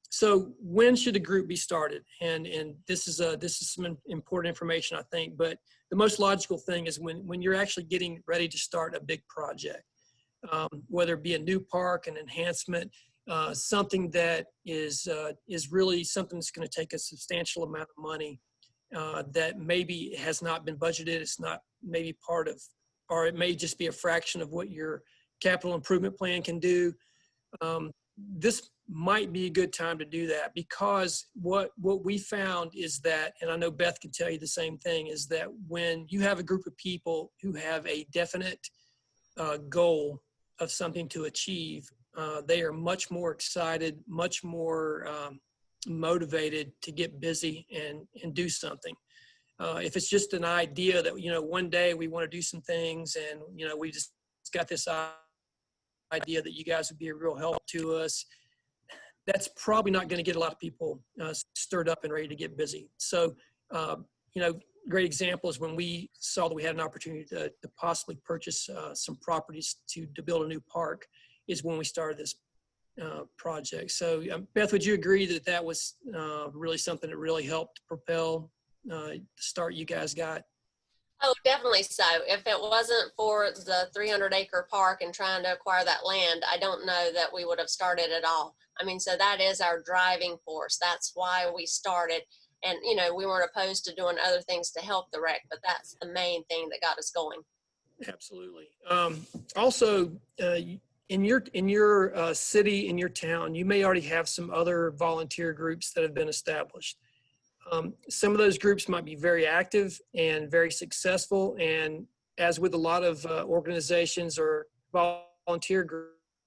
So when should a group be started? And this is some important information, I think, but the most logical thing is when you're actually getting ready to start a big project, whether it be a new park, an enhancement, something that is really something that's going to take a substantial amount of money, that maybe has not been budgeted. It's not maybe part of, or it may just be a fraction of what your capital improvement plan can do. This might be a good time to do that, because what we found is that, and I know Beth can tell you the same thing, is that when you have a group of people who have a definite goal of something to achieve, they are much more excited, much more motivated to get busy and do something. If it's just an idea that, one day we want to do some things, and, we just got this idea that you guys would be a real help to us, that's probably not going to get a lot of people stirred up and ready to get busy. So, great example is when we saw that we had an opportunity to possibly purchase some properties to build a new park, is when we started this project. So, Beth, would you agree that that was really something that really helped propel the start you guys got? Oh, definitely so. If it wasn't for the 300-acre park and trying to acquire that land, I don't know that we would have started at all. I mean, so that is our driving force. That's why we started. And, we weren't opposed to doing other things to help the rec, but that's the main thing that got us going. Absolutely. Also, in your city, in your town, you may already have some other volunteer groups that have been established. Some of those groups might be very active and very successful, and as with a lot of organizations or volunteer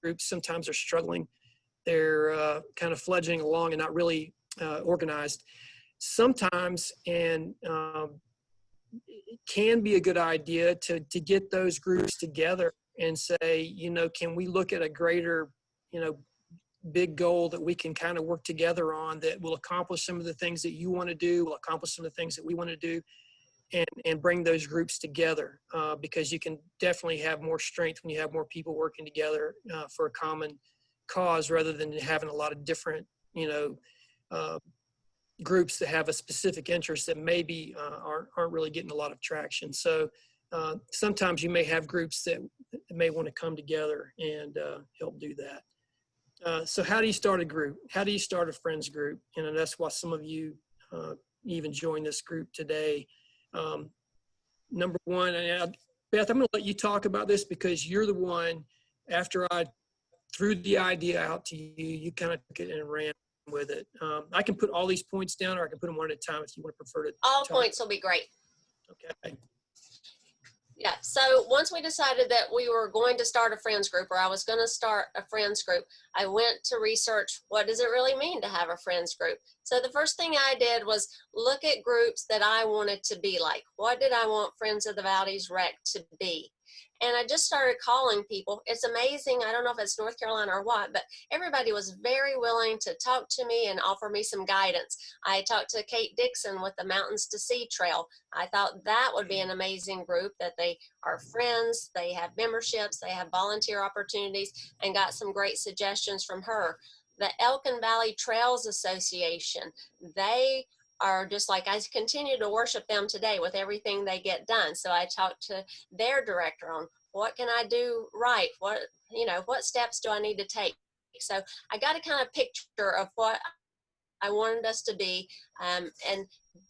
groups, sometimes they're struggling. They're kind of fledgling along and not really organized. Sometimes, and it can be a good idea to get those groups together and say, can we look at a greater, big goal that we can kind of work together on, that will accomplish some of the things that you want to do, will accomplish some of the things that we want to do, and bring those groups together, because you can definitely have more strength when you have more people working together for a common cause, rather than having a lot of different, groups that have a specific interest that maybe aren't really getting a lot of traction. So sometimes you may have groups that may want to come together and help do that. So how do you start a group? How do you start a friends group? And that's why some of you even joined this group today. Number one, and Beth, I'm going to let you talk about this, because you're the one, after I threw the idea out to you, you kind of took it and ran with it. I can put all these points down, or I can put them one at a time if you want to prefer to. All points will be great. Okay. Yeah, so once we decided that we were going to start a friends group, or I was going to start a friends group, I went to research, what does it really mean to have a friends group? So the first thing I did was look at groups that I wanted to be like. What did I want Friends of the Valdese Rec to be? And I just started calling people. It's amazing. I don't know if it's North Carolina or what, but everybody was very willing to talk to me and offer me some guidance. I talked to Kate Dixon with the Mountains to Sea Trail. I thought that would be an amazing group, that they are friends, they have memberships, they have volunteer opportunities, and got some great suggestions from her. The Elkin Valley Trails Association, they are just like, I continue to worship them today with everything they get done. So I talked to their director on what can I do right? What steps do I need to take? So I got a kind of picture of what I wanted us to be. And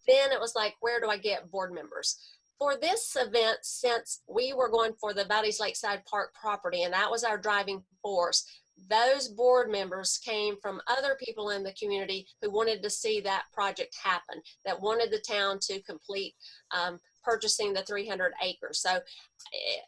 then it was like, where do I get board members? For this event, since we were going for the Valdese Lakeside Park property, and that was our driving force, those board members came from other people in the community who wanted to see that project happen, that wanted the town to complete purchasing the 300 acres. So it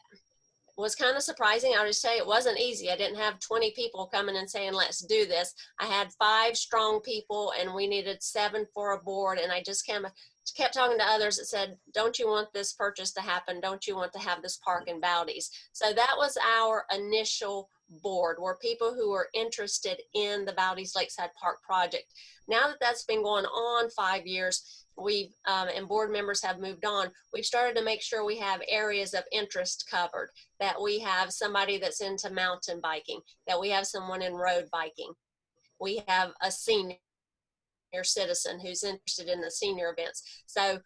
was kind of surprising. I'll just say it wasn't easy. I didn't have 20 people coming and saying, let's do this. I had 5 strong people, and we needed 7 for a board. And I just kept talking to others that said, don't you want this purchase to happen? Don't you want to have this park in Valdese? So that was our initial board, were people who were interested in the Valdese Lakeside Park project. Now that that's been going on 5 years, we've and board members have moved on, we've started to make sure we have areas of interest covered, that we have somebody that's into mountain biking, that we have someone in road biking, we have a senior citizen who's interested in the senior events. So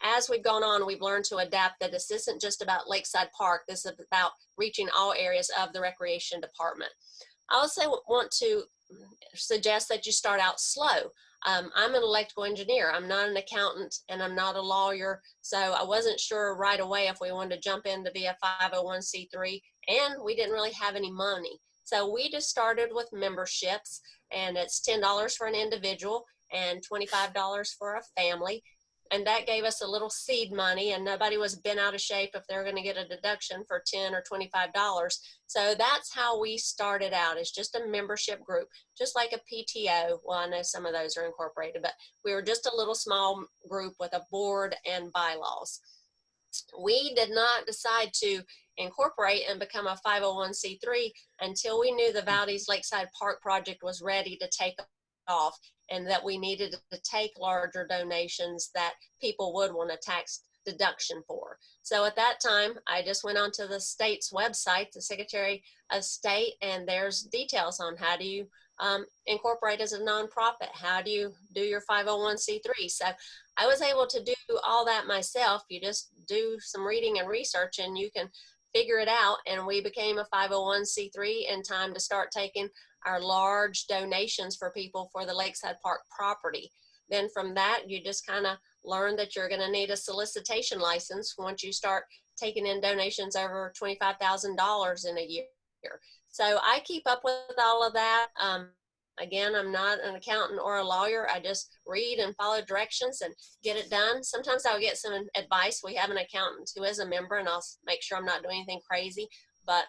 as we've gone on, we've learned to adapt that this isn't just about Lakeside Park. This is about reaching all areas of the recreation department. I also want to suggest that you start out slow. I'm an electrical engineer. I'm not an accountant and I'm not a lawyer. So I wasn't sure right away if we wanted to jump in to be a 501c3, and we didn't really have any money. So we just started with memberships, and it's $10 for an individual and $25 for a family. And that gave us a little seed money, and nobody was bent out of shape if they're going to get a deduction for $10 or $25. So that's how we started out. It's just a membership group, just like a PTO. Well, I know some of those are incorporated, but we were just a little small group with a board and bylaws. We did not decide to incorporate and become a 501c3 until we knew the Valdese Lakeside Park project was ready to take off, and that we needed to take larger donations that people would want a tax deduction for. So at that time, I just went onto the state's website, the Secretary of State, and there's details on how do you incorporate as a nonprofit, how do you do your 501c3. So I was able to do all that myself. You just do some reading and research and you can figure it out. And we became a 501c3 in time to start taking our large donations for people for the Lakeside Park property. Then from that, you just kind of learn that you're going to need a solicitation license once you start taking in donations over $25,000 in a year. So I keep up with all of that. Again, I'm not an accountant or a lawyer. I just read and follow directions and get it done. Sometimes I'll get some advice. We have an accountant who is a member, and I'll make sure I'm not doing anything crazy. But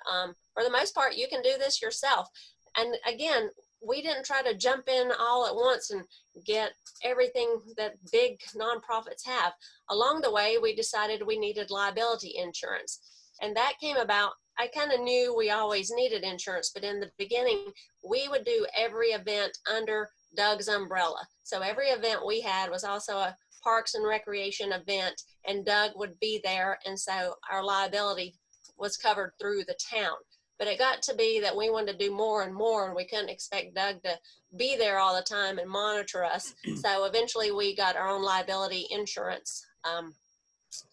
for the most part, you can do this yourself. And again, we didn't try to jump in all at once and get everything that big nonprofits have. Along the way, we decided we needed liability insurance. And that came about. I kind of knew we always needed insurance, but in the beginning, we would do every event under Doug's umbrella. So every event we had was also a Parks and Recreation event, and Doug would be there. And so our liability was covered through the town. But it got to be that we wanted to do more and more, and we couldn't expect Doug to be there all the time and monitor us. So eventually we got our own liability insurance.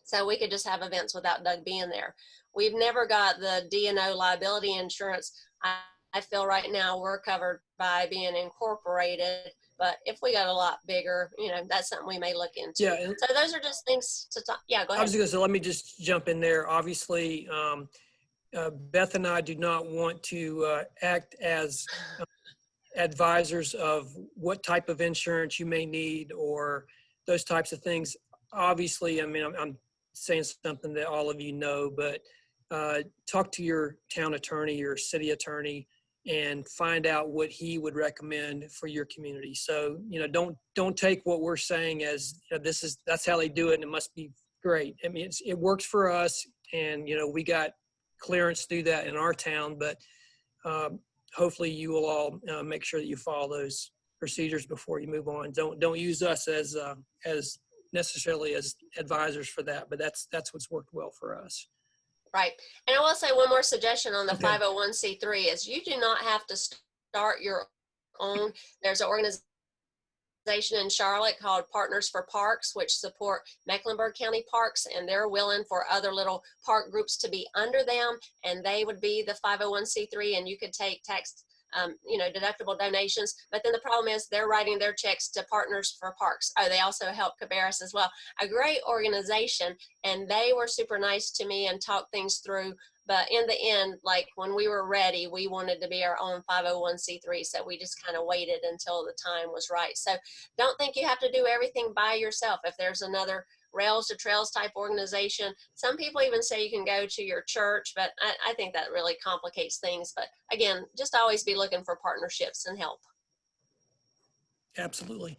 So we could just have events without Doug being there. We've never got the D&O liability insurance. I feel right now we're covered by being incorporated, but if we got a lot bigger, you know, that's something we may look into. Yeah. So those are just things to talk. Yeah, go ahead. I was going to say, let me just jump in there. Obviously, Beth and I do not want to act as advisors of what type of insurance you may need or those types of things. Obviously, I mean, I'm saying something that all of you know, but talk to your town attorney, your city attorney, and find out what he would recommend for your community. So, you know, don't take what we're saying as, you know, that's how they do it and it must be great. I mean, it works for us, and, you know, we got clearance to do that in our town, but hopefully you will all make sure that you follow those procedures before you move on. Don't use us as necessarily as advisors for that, but that's what's worked well for us. Right. And I will say one more suggestion on the Okay. 501c3 is you do not have to start your own. There's an organization in Charlotte called Partners for Parks, which support Mecklenburg County parks, and they're willing for other little park groups to be under them, and they would be the 501c3, and you could take tax deductible donations. But then the problem is they're writing their checks to Partners for Parks. Oh, they also help Cabarrus as well. A great organization, and they were super nice to me and talked things through. But in the end, like when we were ready, we wanted to be our own 501c3. So we just kind of waited until the time was right. So don't think you have to do everything by yourself. If there's another Rails to Trails type organization, some people even say you can go to your church, but I think that really complicates things. But again, just always be looking for partnerships and help. Absolutely.